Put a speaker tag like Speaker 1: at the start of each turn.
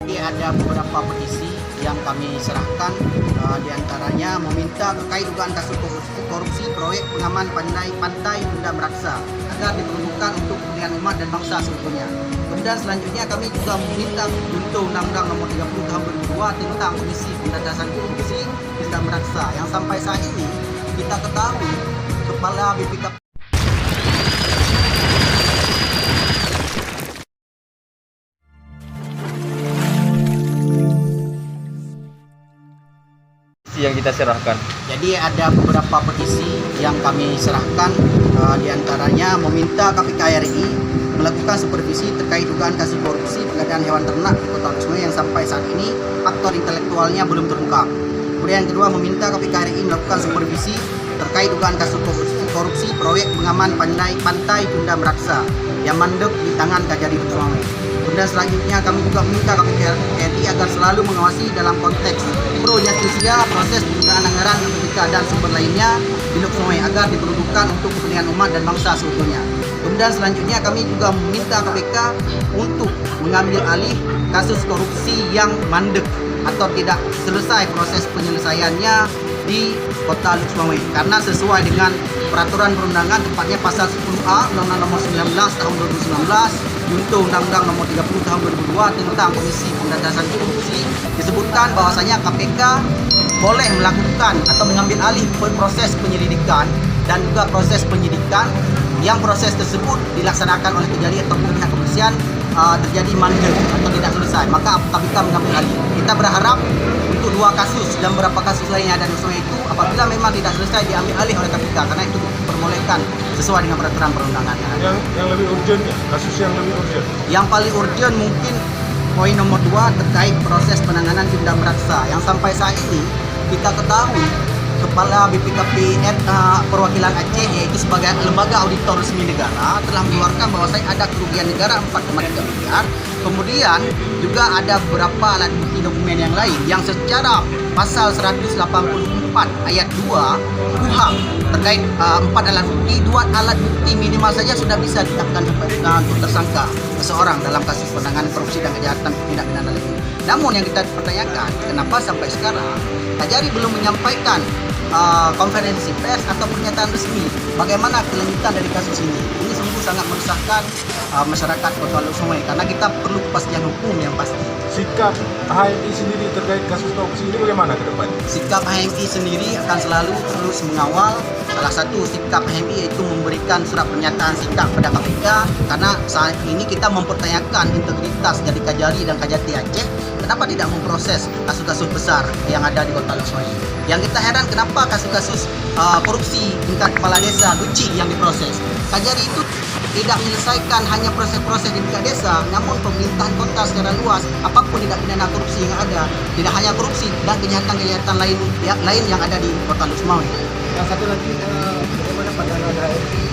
Speaker 1: Jadi ada beberapa petisi yang kami serahkan, diantaranya meminta terkait dugaan kasus korupsi proyek pengaman pantai Tunda Meraksa agar diperlukan untuk kepentingan umat dan bangsa seutuhnya. Kemudian selanjutnya kami juga meminta untuk Undang-Undang Nomor 30 Tahun 2002 tentang Komisi Pemberantasan Korupsi Tunda Meraksa yang sampai saat ini kita ketahui Kepala BPK
Speaker 2: yang kita serahkan.
Speaker 1: Jadi ada beberapa petisi yang kami serahkan, diantaranya meminta KPK RI melakukan supervisi terkait dugaan kasus korupsi pengadaan hewan ternak di Kota Lusme yang sampai saat ini faktor intelektualnya belum terungkap. Kemudian yang kedua meminta KPK RI melakukan supervisi terkait dugaan kasus korupsi proyek pengaman pantai Tunda Meraksa yang mandek di tangan Kajari Lusme. Kemudian selanjutnya kami juga meminta KPK RI agar selalu mengawasi dalam konteks pro justisia proses penggunaan anggaran KPK dan sumber lainnya di Lusme agar diperuntukkan untuk kepentingan umat dan bangsa seutuhnya. Kemudian selanjutnya kami juga meminta KPK untuk mengambil alih kasus korupsi yang mandek atau tidak selesai proses penyelesaiannya di Kota Lusme karena sesuai dengan peraturan perundangan tepatnya pasal 10A Undang-Undang Nomor 19 Tahun 2019 untuk Undang-Undang Nomor 30 Tahun 2002 tentang Komisi Pemberantasan Korupsi disebutkan bahwasanya KPK boleh melakukan atau mengambil alih proses penyelidikan dan juga proses penyidikan yang proses tersebut dilaksanakan oleh Kejari ataupun pihak kepolisian terjadi mandek atau tidak selesai, maka KPK mengambil alih. Kita berharap untuk dua kasus dan beberapa kasus lainnya dan Lusme itu apabila memang tidak selesai diambil alih oleh KPK karena itu diperbolehkan sesuai dengan peraturan perundangan.
Speaker 3: Yang lebih urgent, kasus yang lebih urgent.
Speaker 1: Yang paling urgent mungkin poin nomor 2 terkait proses penanganan Tunda Meraksa yang sampai saat ini kita ketahui Kepala BPKP perwakilan Aceh yaitu sebagai lembaga auditor resmi negara telah mengeluarkan bahwasanya ada kerugian negara 4,3 miliar. Kemudian juga ada beberapa alat bukti dokumen yang lain yang secara pasal 184 ayat 2 KUHP terkait 4 alat bukti, 2 alat bukti minimal saja sudah bisa ditetapkan untuk tersangka seseorang dalam kasus penanganan korupsi dan kejahatan tindak pidana lain. Namun yang kita pertanyakan, kenapa sampai sekarang Kajari belum menyampaikan konferensi pers atau pernyataan resmi bagaimana kelanjutan dari kasus ini. Ini sungguh sangat meresahkan masyarakat Kota Lusme karena kita perlu kepastian hukum yang pasti.
Speaker 3: Sikap HMI sendiri terkait kasus korupsi ini bagaimana ke depan?
Speaker 1: Sikap HMI sendiri akan selalu terus mengawal. Salah satu sikap HMI yaitu memberikan surat pernyataan sikap pada KPK karena saat ini kita mempertanyakan integritas dari Kajari dan Kajati Aceh. Kenapa tidak memproses kasus-kasus besar yang ada di Kota Lusme? Yang kita heran kenapa kasus-kasus korupsi tingkat kepala desa Guci yang diproses. Kajari itu tidak menyelesaikan hanya proses-proses di tingkat desa, namun pemerintahan kota secara luas, apapun tindak pidana korupsi yang ada, tidak hanya korupsi dan kejahatan-kejahatan lain yang ada di Kota Lusme.
Speaker 4: Yang satu lagi, bagaimana pandangan HMI